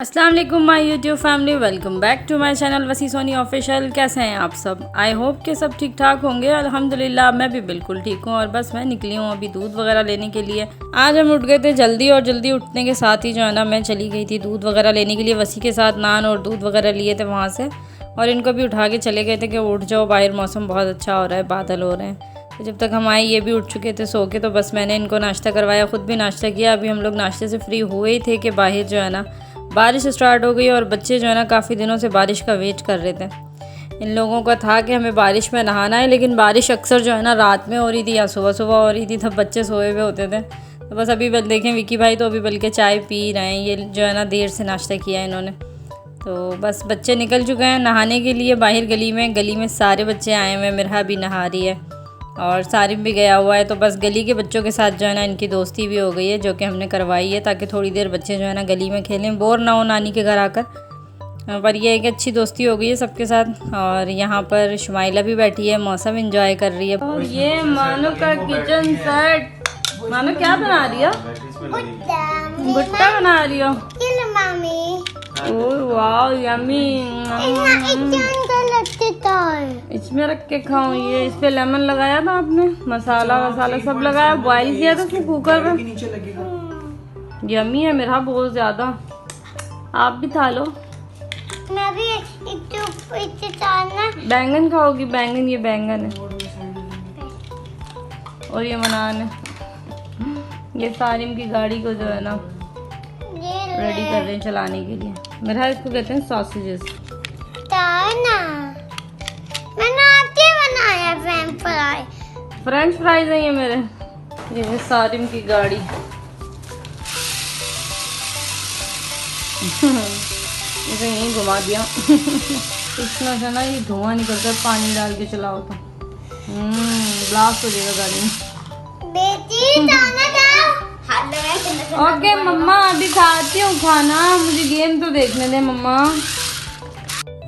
अस्सलाम वालेकुम my YouTube family, welcome back to my channel Wasi Soni official. कैसे हैं आप सब? आई होप कि सब ठीक ठाक होंगे। अल्हम्दुलिल्लाह मैं भी बिल्कुल ठीक हूँ। और बस मैं निकली हूँ अभी दूध वगैरह लेने के लिए। आज हम उठ गए थे जल्दी और जल्दी उठने के साथ ही जो है ना मैं चली गई थी दूध वगैरह लेने के लिए। वसी के साथ नान और दूध वगैरह लिए थे वहाँ से, और इनको भी उठा के चले गए थे कि उठ जाओ, बाहर मौसम बहुत अच्छा हो रहा है, बादल हो रहे हैं। तो जब तक हम आए ये भी उठ चुके थे सो के, तो बस मैंने इनको नाश्ता करवाया, ख़ुद भी नाश्ता किया। अभी हम लोग नाश्ते से फ्री हुए ही थे कि बाहर जो है ना बारिश स्टार्ट हो गई, और बच्चे जो है ना काफ़ी दिनों से बारिश का वेट कर रहे थे। इन लोगों का था कि हमें बारिश में नहाना है, लेकिन बारिश अक्सर जो है ना रात में हो रही थी या सुबह सुबह हो रही थी, तब बच्चे सोए हुए होते थे। तो बस अभी देखें विकी भाई तो अभी बल्कि चाय पी रहे हैं। ये जो है ना देर से नाश्ता किया है इन्होंने। तो बस बच्चे निकल चुके हैं नहाने के लिए बाहर गली में सारे बच्चे आए हुए हैं। मिरहा भी नहा रही है और सारिम भी गया हुआ है। तो बस गली के बच्चों के साथ जो है ना इनकी दोस्ती भी हो गई है, जो कि हमने करवाई है ताकि थोड़ी देर बच्चे जो है ना गली में खेलें, बोर ना हो नानी के घर आकर। पर ये एक अच्छी दोस्ती हो गई है सबके साथ। और यहाँ पर शुमाइला भी बैठी है, मौसम एंजॉय कर रही है। और ये मानो का किचन सेट। मानो क्या बना रही हो? भुट्टा बना रही हो? ओह वाह यम्मी। इसमें रख के खाऊं। ये इस पे लेमन लगाया था आपने, मसाला वसाला सब लगाया, बॉईल किया था उसको कुकर में। यम्मी है मेरा बहुत ज्यादा। आप भी खा लो। मैं भी बैंगन खाओगी? बैंगन, ये बैंगन है और ये मनान है। ये सारिम की गाड़ी को जो है ना रेडी कर रहे हैं चलाने के लिए। मेरा इसको कहते हैं सॉसेजेस। फ्रेंच फ्राइज है ये मेरे। ये सारिम की गाड़ी। इसे यहीं घुमा दिया। इसमें से ना ये धुआं निकलता है, पानी डाल के चलाओ तो ब्लास्ट हो जाएगा गाड़ी में। ओके मम्मा अभी खाती हूँ खाना, मुझे गेम तो देखने दे मम्मा।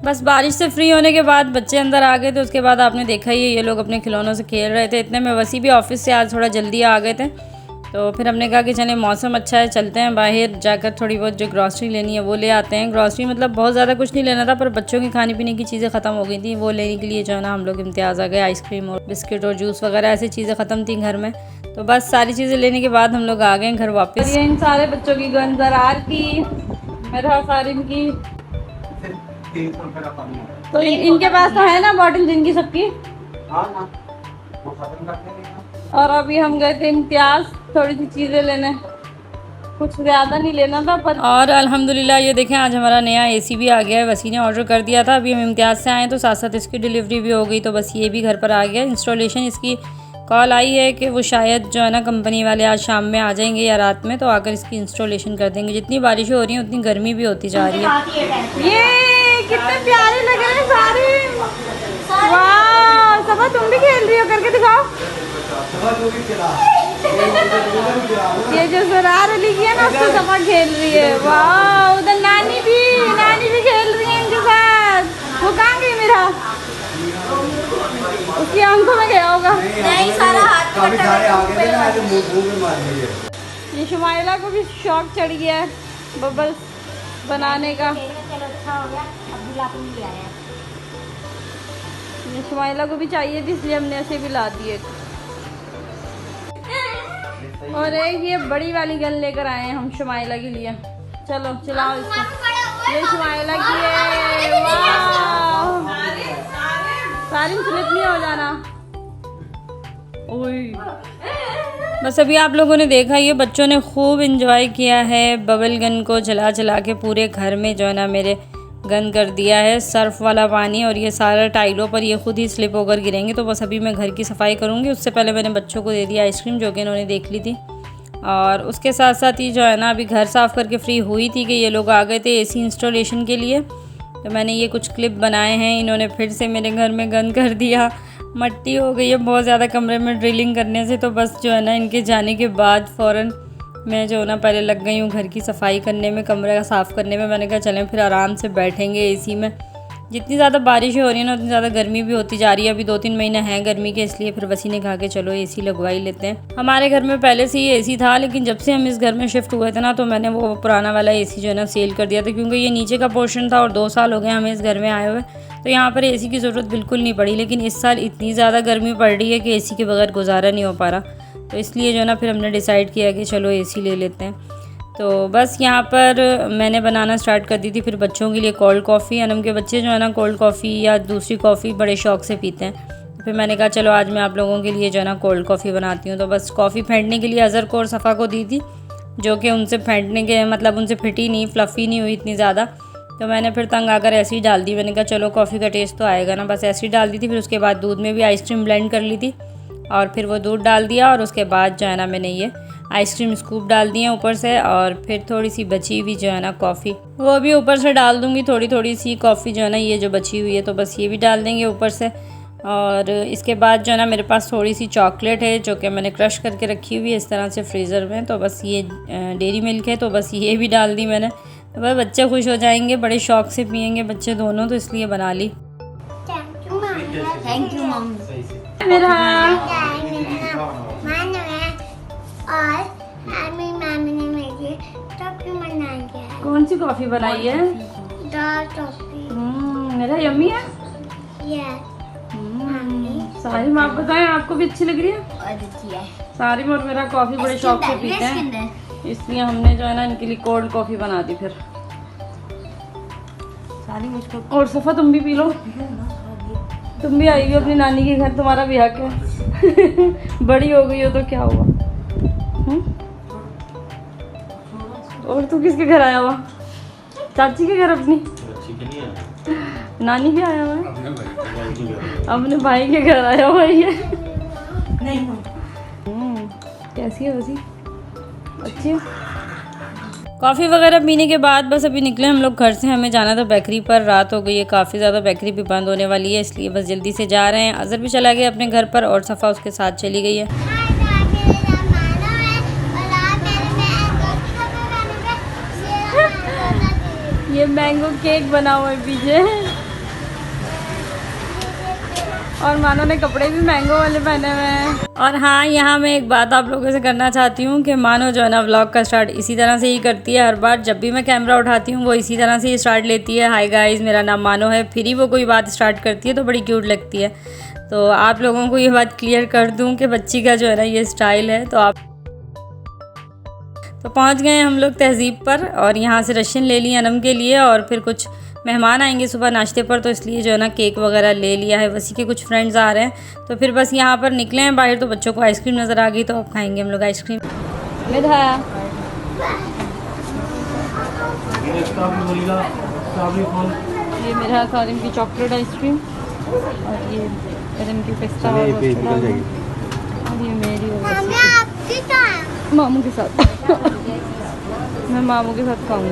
बस बारिश से फ्री होने के बाद बच्चे अंदर आ गए थे। उसके बाद आपने देखा ही ये लोग अपने खिलौनों से खेल रहे थे। इतने में वसी भी ऑफिस से आज थोड़ा जल्दी आ गए थे। तो फिर हमने कहा कि चलें मौसम अच्छा है, चलते हैं बाहर, जाकर थोड़ी बहुत जो ग्रॉसरी लेनी है वो ले आते हैं। ग्रॉसरी मतलब बहुत ज़्यादा कुछ नहीं लेना था, पर बच्चों की खाने पीने की चीज़ें ख़त्म हो गई थी, वो लेने के लिए जो है ना हम लोग इम्तियाज़ आ गए। आइसक्रीम और बिस्किट और जूस वगैरह ऐसी चीज़ें ख़त्म थी घर में। तो बस सारी चीज़ें लेने के बाद हम लोग आ गए घर वापस। ये इन सारे बच्चों की गन दरार की, मेरा सारिम की। तो इनके पास तो है ना बॉटल जिनकी सबकी। और अभी हम गए थे इम्तियाज़ थोड़ी सी चीज़ें लेने, कुछ ज़्यादा नहीं लेना था पर। और अल्हम्दुलिल्लाह ये देखें आज हमारा नया एसी भी आ गया है। वसी ने ऑर्डर कर दिया था, अभी हम इम्तियाज़ से आए तो साथ साथ इसकी डिलीवरी भी हो गई। तो बस ये भी घर पर आ गया। इंस्टॉलेशन इसकी कॉल आई है कि वो शायद जो है ना कंपनी वाले आज शाम में आ जाएंगे या रात में, तो आकर इसकी इंस्टॉलेशन कर देंगे। जितनी बारिशें हो रही हैं उतनी गर्मी भी होती जा रही है। ये कितने प्यारे लग रहे हैं सारे। वाह सबा तुम भी खेल रही हो, करके दिखाओ। ये जो ज़रार अली की है ना उसको सबा खेल रही है। वाह उधर नानी भी खेल रही है इनके साथ। वो कहाँ गई मेरा? उसकी आंखों में गया होगा। नहीं सारा हाथ ये शुमाइला को भी शौक चढ़ गया है बबल्स बनाने का। ये शुमाइला को भी चाहिए थी, इसलिए हमने ऐसे भी ला दिए। और एक ये बड़ी वाली गन लेकर आए हैं हम शुमाइला के लिए। चलो चलाओ इसको। ये शुमाइला की है। वाह सारी स्लिप नहीं हो जाना। बस अभी आप लोगों ने देखा ये बच्चों ने खूब इंजॉय किया है। बबल गन को जला जला के पूरे घर में जो है ना मेरे गन कर दिया है सर्फ वाला पानी, और ये सारा टाइलों पर ये खुद ही स्लिप होकर गिरेंगे। तो बस अभी मैं घर की सफाई करूँगी। उससे पहले मैंने बच्चों को दे दिया आइसक्रीम, जो कि इन्होंने देख ली थी। और उसके साथ साथ ही जो है ना अभी घर साफ़ करके फ्री हुई थी कि ये लोग आ गए थे एसी इंस्टॉलेशन के लिए। तो मैंने ये कुछ क्लिप बनाए हैं। इन्होंने फिर से मेरे घर में गन कर दिया। मट्टी हो गई है बहुत ज़्यादा कमरे में ड्रिलिंग करने से। तो बस जो है ना इनके जाने के बाद फ़ौरन मैं जो ना पहले लग गई हूँ घर की सफाई करने में, कमरे का साफ़ करने में। मैंने कहा चलें फिर आराम से बैठेंगे एसी में। जितनी ज़्यादा बारिशें हो रही हैं ना उतनी ज़्यादा गर्मी भी होती जा रही है। अभी 2-3 महीने हैं गर्मी के, इसलिए फिर वसी ने कहा कि चलो एसी लगवा ही लेते हैं। हमारे घर में पहले से ही एसी था, लेकिन जब से हम इस घर में शिफ्ट हुए थे ना तो मैंने वो पुराना वाला एसी जो है ना सेल कर दिया था, क्योंकि ये नीचे का पोर्शन था और 2 साल हो गए हमें इस घर में आए हुए, तो यहाँ पर एसी की ज़रूरत बिल्कुल नहीं पड़ी। लेकिन इस साल इतनी ज़्यादा गर्मी पड़ रही है कि एसी के बगैर गुजारा नहीं हो पा रहा, तो इसलिए जो है ना फिर हमने डिसाइड किया कि चलो एसी ले लेते हैं। तो बस यहाँ पर मैंने बनाना स्टार्ट कर दी थी फिर बच्चों के लिए कोल्ड कॉफ़ी। अनम के बच्चे जो है ना कोल्ड कॉफ़ी या दूसरी कॉफ़ी बड़े शौक़ से पीते हैं। फिर मैंने कहा चलो आज मैं आप लोगों के लिए जो है ना कोल्ड कॉफ़ी बनाती हूँ। तो बस कॉफ़ी फेंटने के लिए अज़र को और सफ़ा को दी थी, जो कि उनसे फेंटने के मतलब उनसे फिटी नहीं, फ्लफ़ी नहीं हुई इतनी ज़्यादा। तो मैंने फिर तंग आकर ऐसे ही डाल दी। मैंने कहा चलो कॉफ़ी का टेस्ट तो आएगा ना, बस ऐसे ही डाल दी थी। फिर उसके बाद दूध में भी आइसक्रीम ब्लेंड कर ली थी और फिर वो दूध डाल दिया, और उसके बाद जो है ना मैंने ये आइसक्रीम स्कूप डाल दिए ऊपर से, और फिर थोड़ी सी बची हुई जो है ना कॉफ़ी वो भी ऊपर से डाल दूँगी। थोड़ी सी कॉफ़ी जो है ना ये जो बची हुई है, तो बस ये भी डाल देंगे ऊपर से। और इसके बाद जो है ना मेरे पास थोड़ी सी चॉकलेट है जो कि मैंने क्रश करके रखी हुई है इस तरह से फ्रीज़र में। तो बस ये डेयरी मिल्क है, तो बस ये भी डाल दी मैंने। तो बस बच्चे खुश हो जाएंगे, बड़े शौक़ से पियेंगे बच्चे दोनों, तो इसलिए बना ली। थैंक यू मम। मेरा और मामी ने मेरे टॉफी बनाई है। कौन सी कॉफ़ी बनाई है? Dark toffee. मेरा यम्मी है। सारी माँ बताएं आपको भी अच्छी लग रही है? और अच्छी है। सारी और मेरा कॉफ़ी बड़े शौक से पीते हैं, इसलिए हमने जो है ना इनके लिए कोल्ड कॉफ़ी बना दी। फिर सारी मुझको और सफ़ा तुम भी पी लो, तुम भी आई हो अपनी नानी के घर, तुम्हारा भी हक है। बड़ी हो गई हो तो क्या हुआ। और तू किसके घर आया हुआ? चाची के घर अपनी? नानी के आया हुआ है, अपने भाई के घर आया हुआ है। नहीं कैसी है वैसी? अच्छी है। कॉफ़ी वगैरह पीने के बाद बस अभी निकले हम लोग घर से। हमें जाना था बेकरी पर, रात हो गई है काफ़ी ज़्यादा, बेकरी भी बंद होने वाली है, इसलिए बस जल्दी से जा रहे हैं। अज़र भी चला गया अपने घर पर और सफ़ा उसके साथ चली गई है। ये मैंगो केक बना हुआ है पीछे, और मानो ने कपड़े भी मैंगो वाले पहने हुए हैं। और हाँ, यहाँ मैं एक बात आप लोगों से करना चाहती हूँ कि मानो जो है ना व्लॉग का स्टार्ट इसी तरह से ही करती है। हर बार जब भी मैं कैमरा उठाती हूँ वो इसी तरह से ही स्टार्ट लेती है, हाय गाइस मेरा नाम मानो है। फिर ही वो कोई बात स्टार्ट करती है तो बड़ी क्यूट लगती है। तो आप लोगों को ये बात क्लियर कर दूँ कि बच्ची का जो है ना ये स्टाइल है। तो पहुँच गए हम लोग तहज़ीब पर, और यहाँ से रशियन ले लिया अनम के लिए, और फिर कुछ मेहमान आएंगे सुबह नाश्ते पर, तो इसलिए जो है ना केक वगैरह ले लिया है। वसी के कुछ फ्रेंड्स आ रहे हैं, तो फिर बस यहाँ पर निकले हैं बाहर, तो बच्चों को आइसक्रीम नज़र आ गई, तो अब खाएंगे हम लोग आइसक्रीम। ये मेरा सारिम की चॉकलेट आइसक्रीम, और ये कदम की पिस्ता, और ये मेरी मामू के साथ। मैं मामू के साथ खाऊंगी।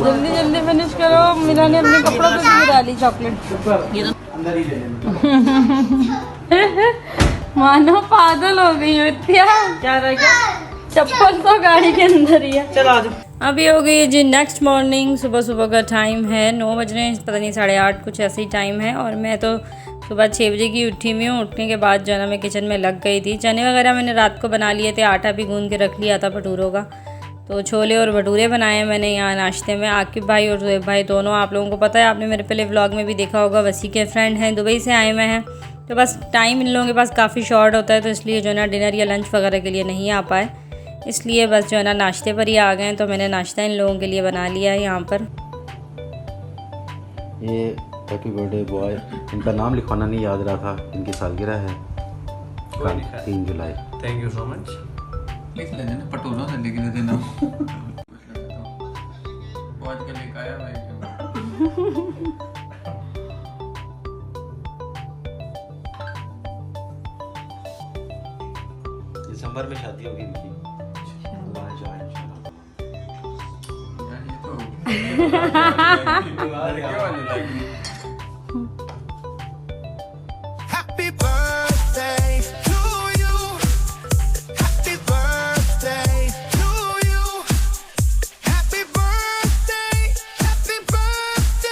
जल्दी जल्दी फिनिश करो, मीरा ने अपने कपड़ों पे भी डाली चॉकलेट। मानो पागल हो गई हो इतना, क्या रह गया? चप्पल तो गाड़ी के अंदर ही है। चलो आ जाओ। अभी हो गई जी नेक्स्ट मॉर्निंग, सुबह सुबह का टाइम है, 9 बज रहे हैं, पता नहीं 8:30 कुछ ऐसे ही टाइम है। और मैं तो सुबह 6 बजे की उठी हुई हूँ। उठने के बाद जो है ना मैं किचन में लग गई थी। चने वगैरह मैंने रात को बना लिए थे, आटा भी गूंद के रख लिया था भटूरों का। तो छोले और भटूरे बनाए मैंने यहाँ नाश्ते में। आकिब भाई और ज़ुएब भाई दोनों, आप लोगों को पता है, आपने मेरे पहले व्लॉग में भी देखा होगा, वसी के फ्रेंड हैं, दुबई से आए हुए हैं। तो बस टाइम इन लोगों के पास काफ़ी शॉर्ट होता है, तो इसलिए जो है ना डिनर या लंच वगैरह के लिए नहीं आ पाए, इसलिए बस जो है ना नाश्ते पर ही आ गए। तो मैंने नाश्ता इन लोगों के लिए बना लिया है यहाँ पर। ये हैप्पी बर्थडे बॉय, इनका नाम लिखवाना नहीं याद रहा था, इनकी सालगिरह है कल 3 जुलाई। Thank you so much. लिख ले देना, पटोरों से लिख ले देना। आज के लेके आया भाई। दिसंबर में शादी होगी इनकी। Happy birthday to you. Happy birthday to you. Happy birthday. Happy birthday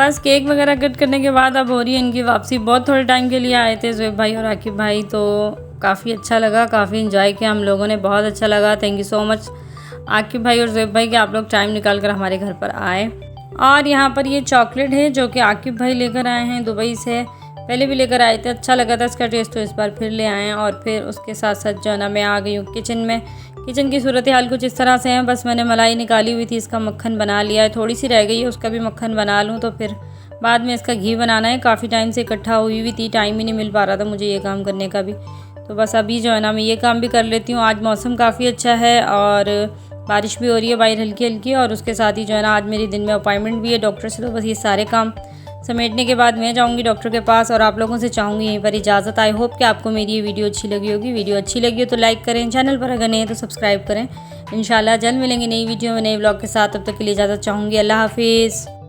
बस केक वगैरह कट करने के बाद अब हो रही है इनकी वापसी। बहुत थोड़े टाइम के लिए आए थे ज़ुएब भाई और आकिब भाई, तो काफ़ी अच्छा लगा, काफ़ी इन्जॉय किया हम लोगों ने, बहुत अच्छा लगा। Thank you so much Aqib भाई और ज़ुएब भाई कि आप लोग टाइम निकाल कर हमारे घर पर आए। और यहाँ पर ये चॉकलेट है जो कि आकिब भाई लेकर आए हैं दुबई से, पहले भी लेकर आए थे, अच्छा लगा था इसका टेस्ट, तो इस बार फिर ले आए हैं। और फिर उसके साथ साथ जो है ना मैं आ गई हूँ किचन में। किचन की सूरत हाल कुछ इस तरह से है, बस मैंने मलाई निकाली हुई थी, इसका मक्खन बना लिया है, थोड़ी सी रह गई है, उसका भी मक्खन बना लूँ तो फिर बाद में इसका घी बनाना है। काफ़ी टाइम से इकट्ठा हुई हुई थी, टाइम ही नहीं मिल पा रहा था मुझे ये काम करने का भी, तो बस अभी जो है ना मैं ये काम भी कर लेती हूँ। आज मौसम काफ़ी अच्छा है और बारिश भी हो रही है बाहर हल्की हल्की, और उसके साथ ही जो है ना आज मेरी दिन में अपॉइंटमेंट भी है डॉक्टर से, तो बस ये सारे काम समेटने के बाद मैं जाऊंगी डॉक्टर के पास और आप लोगों से चाहूँगी यहीं पर इजाज़त। आई होप कि आपको मेरी ये वीडियो अच्छी लगी होगी। वीडियो अच्छी लगी हो तो लाइक करें, चैनल पर अगर नहीं है तो सब्सक्राइब करें। इंशाल्लाह जल्द मिलेंगे नई वीडियो में नए व्लॉग के साथ, तब तक के लिए इजाज़त चाहूँगी। अल्लाह हाफिज़।